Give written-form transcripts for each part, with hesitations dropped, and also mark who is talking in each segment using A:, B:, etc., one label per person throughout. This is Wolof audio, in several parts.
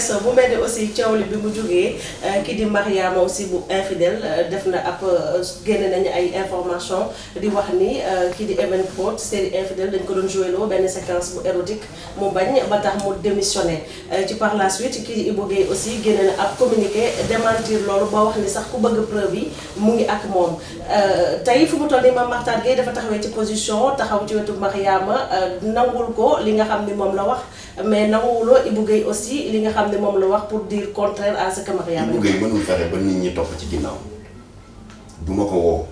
A: weesoo bu mel ni aussi coow li bi mu jógee ki di Mariama aussi bu infidèle def na ab génne nañu ay information di wax ni ki di Evenprod série infidèle dañ ko doon joué loo benn séquence bu érotique mu bañ ba tax mu démissionné ci par la suite ki di Ibou Guèye aussi génne na ab communiqué démentir loolu ba wax ni sax ku bëgg preuve yi mu ngi ak moom tey fu mu toll nii Mame Mactar Guèye dafa taxawee ci position taxaw ci wetu Mariama nangul ko li nga xam ni moom la wax mais nanguwuloo Ibou Guèye aussi li nga xam ne moom la wax pour dire contraire à ce que Mariama.
B: Ibou Guèye mënul fexe ba nit ñi topp ci ginnaaw du ma ko woo.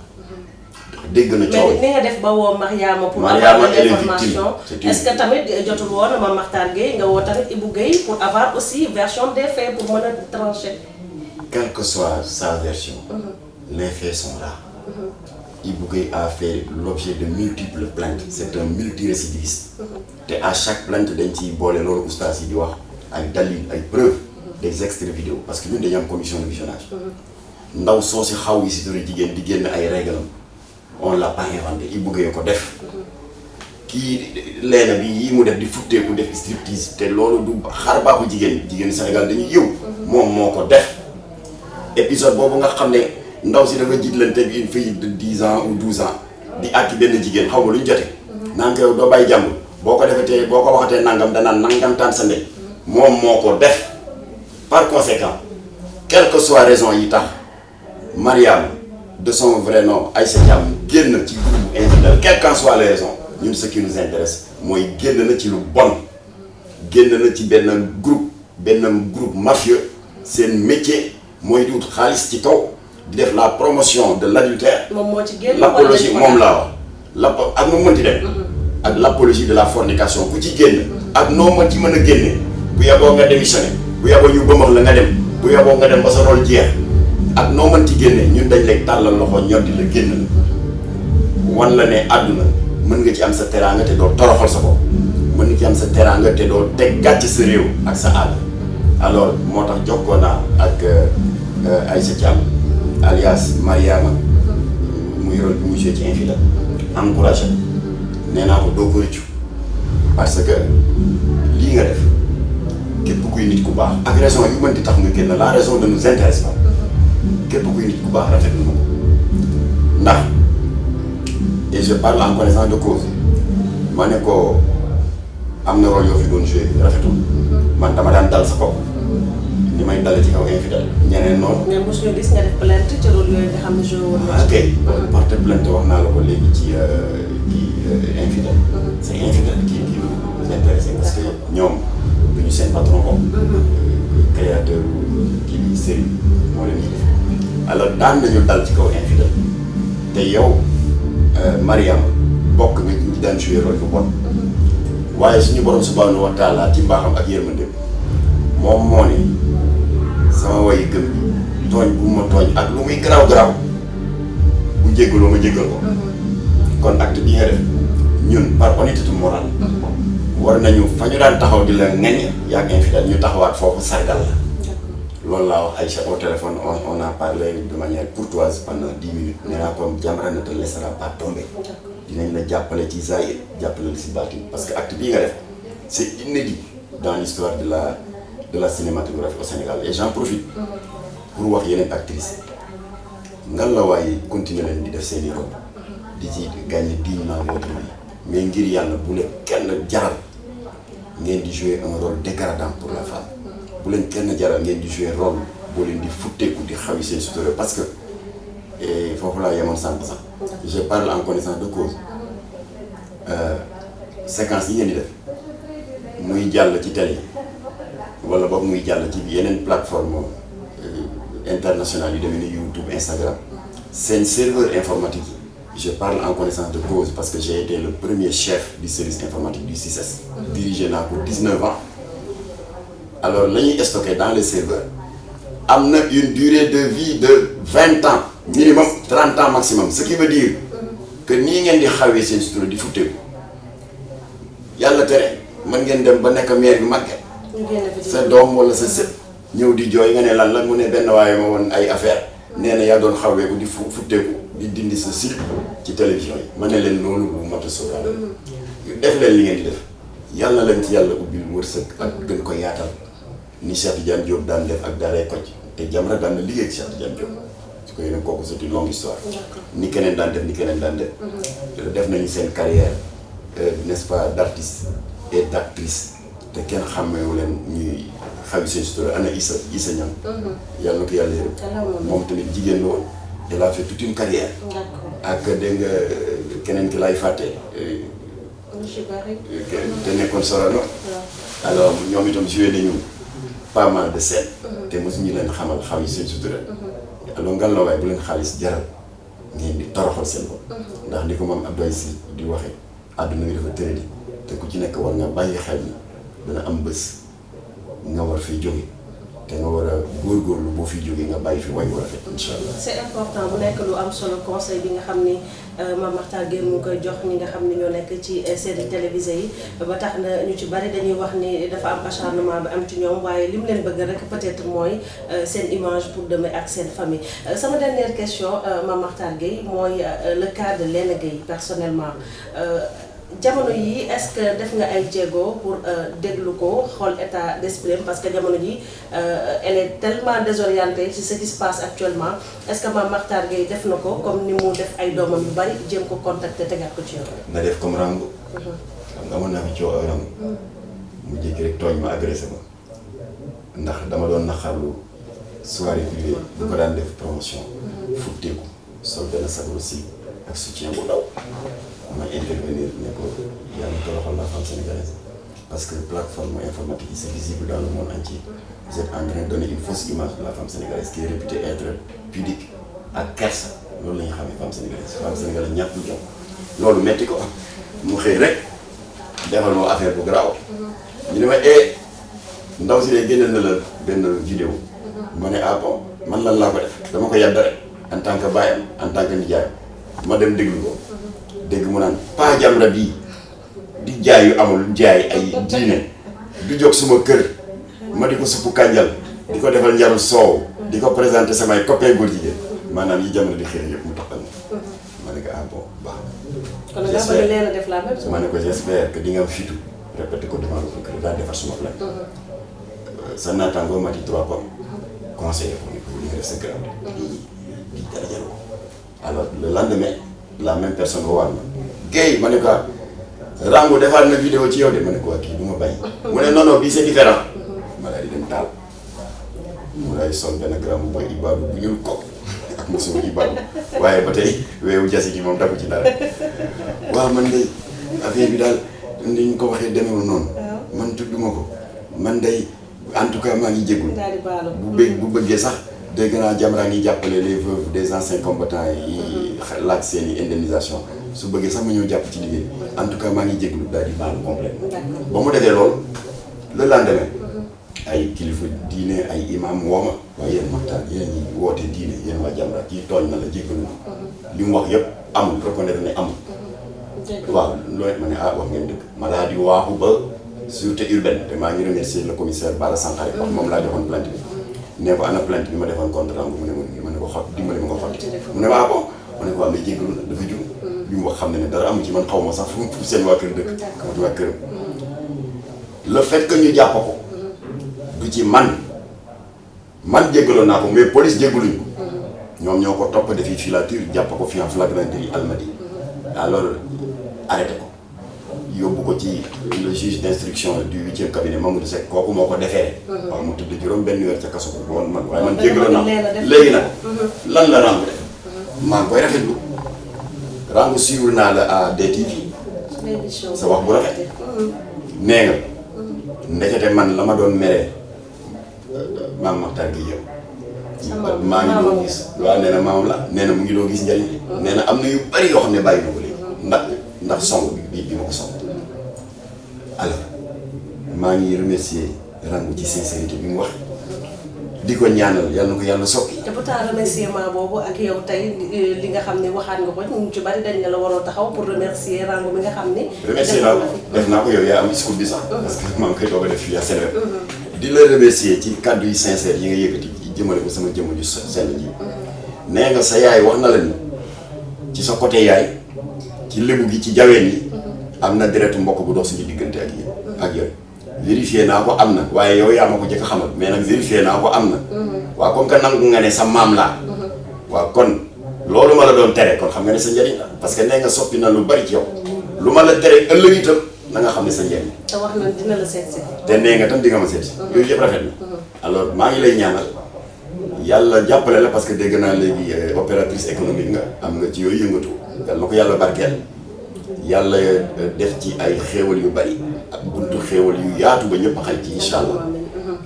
B: dégg na coow
A: mais ni nga def ba woo Mariama pour avoir l'information est-ce que tamit jotul woon Mame Mactar Guèye nga woo tamit Ibou Guèye pour avoir aussi version des faits pour mën a trancher.
B: Quelle que soit sa version. Les faits sont là. Ibou Guèye a fait l'objet de multiples plaintes. C'est un multirécidiviste. te à chaque plainte dañ ciy boole loolu oustaz yi di wax ay dalil ay preuves des extraits vidéo parce que ñun dañu am commission de visionnage. ndaw soo si xaw yi si dara jigéen di génn ay règles on l'a pas inventé Ibou Guèye ko def. kii leena bi yii mu def di futteeku def striptease te loolu du xar baaxu jigéen Sénégal dañuy yëw. moom moo ko def. épisode boobu nga xam ne ndaw si dafa jiitlante bi une fille de 10 ans ou 12 ans di àkki benn jigéen xaw ma lu ñu jote naan ko yow doo bàyyi jàmbur boo ko defetee boo ko waxatee nangam danaan nangamtaan sa ndey moom moo ko def. par conséquent quelle que soit raison yi tax Mariam de son vrai nom Aïssa Thiam génn ci groupe infidèle quelle qu'en soit les raisons ñun ce qui nous intéresse mooy génn na ci lu bon génn na ci benn groupe mafieux seen métier mooy di wut xaalis ci kaw di def la promotion de l'adultère.
A: moom moo ci génn
B: l'apologie moom laa wax ak nu mënti dem. ak l'apologie de la fornication ku ci génn. ak noo ma ci mën a génne bu yaboo nga démissionné bu yaboo ñu bëmax la nga dem bu yaboo nga dem ba sa rôle jeex ak noo mën ci génne ñun dañ lay tàllal loxo ñoddi la génn la wan la ne àdduna mën nga ci am sa teraanga te doo toroxal sa bopp mën nga ci am sa teraanga te doo teg gàcc sa réew ak sa àll. alors moo tax jokkoo naa ak Aïssa Thiam alias Mariama muy rôle bi mu joué ci infidèle encouragé nee naa ko doo ko rëccu parce que lii nga def képp kuy nit ku baax ak raison yu mën di tax nga génn la raison ne nous intéresse pas képp kuy nit ku baax rafet na ko ndax et je parle en connaissance de cause ma ne ko am na rôle yoo fi doon joué rafetul man dama daan dal sa kaw ni may dale ci kaw infidèle ñeneen noonu.
A: mais mos ñu gis nga def plainte ci rôle yooyu nga xam ne joué woon na.
B: ok porte plainte wax naa la ko léegi ci infidèle. c'est infidèle qui nous intéresse parce que ñoom du ñu seen patron ko. créateur kii bi série moo leen ñuy def alors daan nañu dal ci kaw infidèle te yow Mariam bokk nga ci daan joué rôle bu bon. waaye suñu borom subhanahu wa taala ci mbaaxam ak yërmande moom moo ne sama wayi gëm bi tooñ bu ma tooñ ak lu muy garaaw bu jéggaloo ma jéggal ko kon acte bi nga def ñun par honnêteté morale war nañu fa ñu daan taxaw di la ŋaññe yaag infidèle ñu taxawaat foofu sargal la loolu laa wax Aïcha au téléphone on a parlé de manière courtoise pendant 10 minutes nee naa ko Jamra ne te laissera pas tomber dinañ la jàppale ci zahir jàppale la si baatin parce que acte bii nga def c'est inédit dans l'histoire de la cinématographie au Sénégal et j'en profite pour wax yeneen actrices ngan la waaye continuer leen di def seeni rôle di ci gagner dignement votre vie mais ngir yàlla bu leen kenn jaral ngeen di jouer un rôle dégradant pour la femme bu leen kenn jaral ngeen di jouer rôle boo leen di futteeku di xawi seen sutura parce que foofu laa yemoon sànq sax je parle en connaissance de cause séquence yi ngeen di def muy jàll ci télé wala boog muy jàll ci yeneen plateforme internationale yu demee ni YouTube Instagram seen serveur informatique je parle en connaissance de cause parce que j'ai été le premier chef du service informatique du CICES dirigé naa pour 19 ans alors la ñuy stocké dans les serveurs am na une durée de vie de 20 ans minimum 30 ans maximum ce qui veut dire que nii ngeen di xawee seen sutura di futteeku yàlla tere mën ngeen dem ba nekk maire bi màgget sa doom wala sa sët ñëw di jooy nga ne lan la mu ne benn waaye ma woon ay affaire nee na yaa doon xaweeku di futteeku di dindi sa slip ci télévision yi ma ne leen loolu bu mat a sóoraale def leen li ngeen di def yàlla leen ci yàlla ubbil wërsëg ak gën ko yaatal ni Cheikh Tidiane Diop daan def ak Daaray Kocc te Jamra daan na liggéey ak Cheikh Tidiane Diop su ko yéene kooku c'est une longue histoire ni keneen daan def def nañu seen carrière n'est-ce pas d'artiste et d'actrice te kenn xàmmeewu leen ñuy xawi seen sutura ana Issa Niang yàlla na ko yàlla yërëm moom tamit jigéen la woon elle a fait toute une carrière ak dégg nga keneen ki lay fàtte te nekkoon Sorano alors ñoom itam joué nañu pas mal de scènes te mosuñu leen xamal xawi seen sutura alors ngal la waaye bu leen xaalis jaral ngeen di toroxal seen bopp ndax ni ko moom Abdoulaye Sy di waxee àdduna bi dafa tëradi te ku ci nekk war nga bàyyi xel ni dana am bés nga war fi jóge te nga war a góorgóorlu boo fi jógee nga bàyyi fi way war a fet incha allah.
A: c'est important bu nekk lu am solo conseil bi nga xam ni Mame Mactar Gueye mu ngi koy jox ñi nga xam ni ñoo nekk ci série télévisée yi ba tax na ñu ci bari dañuy wax ni dafa am acharnement bi am ci ñoom waaye li mu leen bëgg rek peut-être mooy seen image pour demain ak seen famille. sama dernière question Mame Mactar Gueye mooy le cas de Léna Gueye personnellement. jamono yi est-ce que def nga ay jéego pour déglu ko xool état d'esprit parce que jamono ji elle est tellement désorientée ci ce qui se passe actuellement est-ce que Mame Mactar Gueye def na ko comme ni mu def ay doomam yu bari jéem ko contacter tegaat ko ci yoon.
B: na def comme Rango. xam nga amoon naa fi coow ak Rango. mu jékki rek tooñ ma agressé ma ndax dama doon naqarlu soirée privée bu ko daan def promotion. futteeku sol benn sabaru si ak soutien bu ndaw. ma intervenir ne ko yaa ngi toroxal la femme sénégalaise parce que plateforme informatique yi c'est visible dans le monde entier vous êtes en train de donner une fausse image de la femme sénégalaise qui est réputée être pudique ak kersa loolu la ñu xamee femme sénégalaise ñàkk jom loolu metti ko mu xëy rek defal moo affaire bu garaaw ñu ne ma ndaw si dee génneel na la benn vidéo ma ne ah bon man lan laa ko def dama ko yàdd rek en tant que baayam en tant que nijaayam ma dem déglu ko dégg mu naan Pa Jamra bii di jaay yu amul jaay ay diine du jóg suma kër ma di ko suppu kànjal di ko defal njaru soow di ko présenté samay copain góor jigéen maanaam yi Jamra di xëy yëpp mu taxal ma ne ko ah bon baax
A: kon nga bëgg leen a def la même chose.
B: ma ne ko j'espère que di nga am fitu répété ko devant le procureur daal defar suma plainte sa naataangoo Mati 3 pommes conseiller ko ni ko li nga def sa garab di dara jaru alors le lendemain la même personne woo waat ma Gueye ma ne ko Rango defaat na vidéo ci yow de ma ne ko kii du ma bàyyi mu ne non non bii c'est différent ma daal di dem taal mu daal di sol benn gramme bu Ibadu bu ñuul ko ak mosoo Ibadu waaye ba tey weewu jasi gi moom dagu ci dara waaw man de affaire bi daal ni ñu ko waxee demeewul noonu man tudduma ko man day en tout cas maa ngi jéggul bu bëggee sax dégg naa Jamra ngi jàppale les veuves des anciens combattants yi laaj seen i indemnisation su bëggee sax ma ñëw jàpp ci liggéey en tout cas maa ngi jégalu daal di baalu complet ba mu defee loolu le lendemain ay kilifa diine ay imam wooma waaye yéen Mactar yéen ñi woote diine yéen waa Jamra kii tooñ na la jégalu na li mu wax yëpp amul reconnaître ne amul waaw loolu ma ne ah wax ngeen dëgg ma daal di waaxu ba sûreté urbaine te maa ngi remercier le commissaire Bara Sankhare wax moom laa joxoon plainte bi ne ko ana plainte bi ma defoon contre Rango mu ne ma ne ko xot dimbali ma ko xotti mu ne ma bon ma ne ko waa mais jéggalu na dafa jum bi mu wax xam ne dara amu ci man xaw ma sax fu seen waa kër dëkk xamatu waa këram le fait que ñu jàpp ko du ci man jéggaloon naa ko mais police jéggaluñ ko ñoom ñoo ko topp defi filature jàpp ko fi en flagrant délit Almadies alors arrêté ko yóbbu ko ci le juge d'instruction du 8e cabinet Mamadou Seck kooku moo ko defee. waaw mu tudd juróom benn weer ca kaso ko woon man waaye man jéggaloon naa léegi nag lan la Rango def maa ngi koy rafetlu Rango suivre naa la à DTV sa wax bu rafet nee nga ndekete man la ma doon meree Mame Mactar Gueye yow maa ngi doon gis waaw nee na maamam la nee na mu ngi doon gis njëriñ nee na am na yu bari yoo xam ne bàyyi na ko léegi ndax song bi ma ko song alors maa ngi remercier Rango ci sincérité bi mu wax di ko ñaanal yàlla na ko yàlla soppi.
A: te pourtant remerciement boobu ak yow tey li nga xam ne waxaat nga ko ñu ci bari dañ ne la waroo taxaw pour remercier Rango mi nga xam ne.
B: remercier naa ko def naa ko yow yaa am discours bi sax. parce que maa ngi koy doog a def fii à Sénégal. di la remercier ci kàddu yu sincère yi nga yëkkati jëmale ko sama jëmm ju sell ji. nee nga sa yaay wax na la ni ci sa côté yaay ci lébu gi ci jaween yi am na deretu mbokk bu dox suñu diggante ak yéen ak yow vérifié naa ko am na waaye yow yaa ma ko jëkk xamal mais nag vérifié naa ko am na waaw comme que nangu nga ne sa maam laa waaw kon loolu ma la doon tere kon xam nga ne sa njëriñ la parce que nee nga soppi na lu bari ci yow lu ma la tere ëllëg itam na nga xam ne sa njëriñ
A: te wax na dina la seet si
B: te nee nga tam di nga ma seet si yooyu yëpp rafet na alors maa ngi lay ñaanal yàlla jàppale la parce que dégg naa léegi opératrice économique nga am nga ci yooyu yëngatu yal na ko yàlla barkeel yàlla def ci ay xéewal yu bari ak buntu xéewal yu yaatu ba ñëpp xaj ci incha allah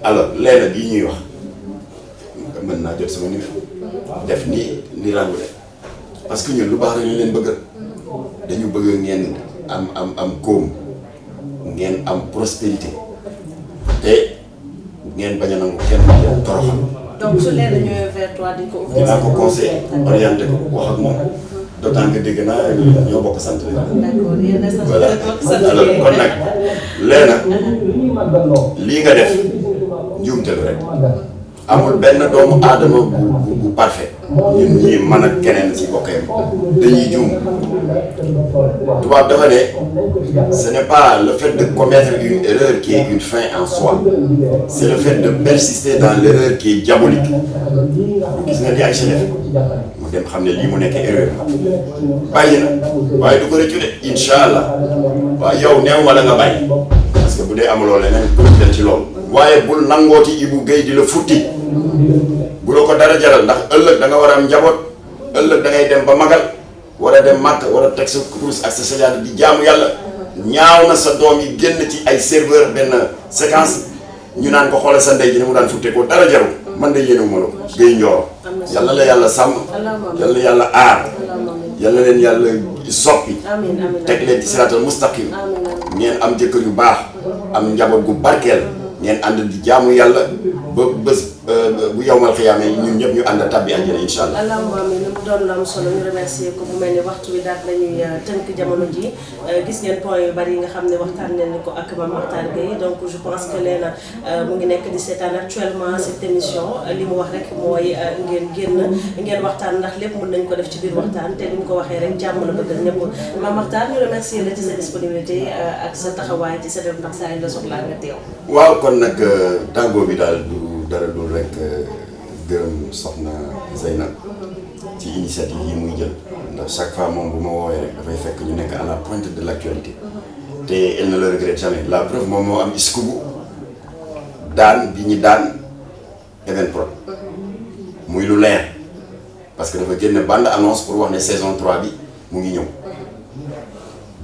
B: alors léegi bii ñuy wax mën naa jot sama numéro def ni rangu de parce que ñun lu baax rek ñu leen bëgg dañu bëgg ngeen am koom ngeen am prospérité te ngeen bañ a nangu kenn toroxal.
A: donc su leen ñëwee vers toi di ko.
B: dinaa ko conseillé orienté ko wax ak moom d'autant que dégg naa ñoo bokk sant la.
A: d'accord yéen a sant
B: voilà alors kon nag lii nga def njuumtelu rek amul benn doomu aadama bu parfait ñun ñii mën ak keneen ci bokkeem dañuy juum tubaab dafa ne ce n'est pas le fait de commettre une erreur qui est une fin en soi c'est le fait de persister dans l'erreur qui est diabolique gis nga li ay def mu dem xam ne lii mu nekk erreur bàyyi na waaye du ko rëccu de incha allah waaw yow neew wala nga bàyyi parce que bu dee amuloo leneen pour dem ci loolu waaye bul nangooti Ibou Guèye di la futti bu la ko dara jaral ndax ëllëg da nga war a am njaboot ëllëg da ngay dem ba magal war a dem màkk war a teg sa kurus ak sa sajaada di jaamu yàlla ñaaw na sa doom yi génn ci ay serveur benn séquence ñu naan ko xoolal sa ndey ji ne mu daan futte ko dara jarul man de yéenewu ma la ko Guèye Ndioro yàlla la yàlla sàmm yàlla yàlla aar yàlla leen yàlla soppi teg leen ci siraatal mustaqim ngeen am jëkkër yu baax am njaboot gu barkeel ngeen ànd di jaamu yàlla ba bés bu yowmal xiyaamee ñun ñëpp ñu ànd tabbi àjjana incha allah.
A: allahumma amiin mu doon lu am solo ñu remercier ko bu mel ni waxtu bi daal lañuy tënk jamono ji gis ngeen point yu bari yi nga xam ne waxtaan nañu ko ak Mame Mactar Guèye donc je pense que Léna mu ngi nekk di seetaan actuellement cette émission li mu wax rek mooy ngeen génn ngeen waxtaan ndax lépp mën nañ ko def ci biir waxtaan te ni mu ko waxee rek jàmm la bëgg ñëpp Mame Mactar ñu remercier la ci sa disponibilité ak sa taxawaay ci sa def ndax saa yi la soxlaa nga teew.
B: waaw kon nag tàggoo bi daal du dara dul rek gërëm soxna Zeynab ci initiative yi muy jël ndax chaque fois moom bu ma woowee rek dafay fekk ñu nekk à la pointe de l'actualité te elle ne le regrette jamais la preuve moom moo am iskubu daan bi ñu daan Evenprod muy lu leer parce que dafa génne bande annonce pour wax ne saison 3 bi mu ngi ñëw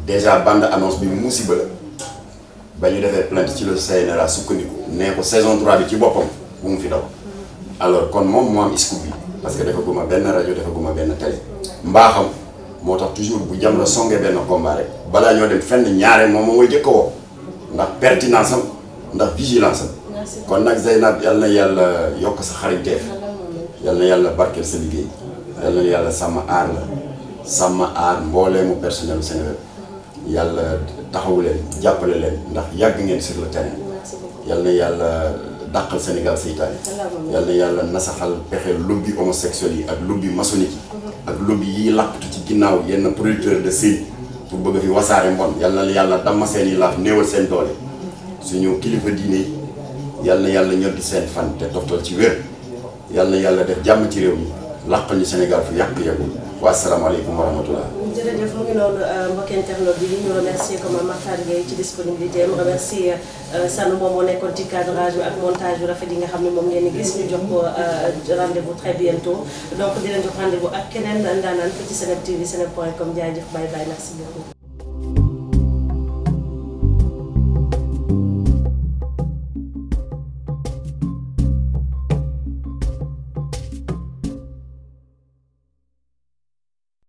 B: déjà bande annonce bi musiba la ba ñu defee plainte ci le CNRA sukkandiku nee ko saison 3 bi ci boppam bu mu fi daw alors kon moom moo am scoop bi parce que dafa guma benn rajo dafa guma benn télé mbaaxam moo tax toujours bu Jamra songee benn combat rek balaa ñoo dem fenn ñaare moom mooy jëkk a woo ndax pertinence am ndax vigilance am kon nag Zeynab yal na yàlla yokk sa xarañteef yal na yàlla barkeel sa liggéey yal na yàlla sàmm aar la sàmm aar mbooleemu personnel Sénégal yàlla taxawu leen jàppale leen ndax yàgg ngeen sur le terrain yal na yàlla dàqal Sénégal seytaane yal na yàlla nasaxal pexe lobby homosexuel yi ak lobby maçonnique yi ak lobby yi làqatu ci ginnaaw yenn producteur de série pour bëgg fi wasaare mbon yal na yàlla damma seen i laaf néewal seen doole suñu kilifa diine yi yal na yàlla ñoddi seen fan te toftal ci wér yal na yàlla def jàmm ci réew mi làqal ñu Sénégal fu yàq-yàggul wa asalaamaaleykum wa rahmatullah.
A: jërëjëf mu ngi noonu mbokki internet bi ñu remercier ko Mame Mactar Guèye ci disponibilité am remercier Sanu moom moo nekkoon ci cadrage bi ak montage yu rafet yi nga xam ne moom ngeen di gis ñu jox ko rendez-vous très bientôt donc di leen jox rendez-vous ak keneen ndaanaan fii ci Seneweb TV seneweb.com jaajëf bye bye merci beaucoup.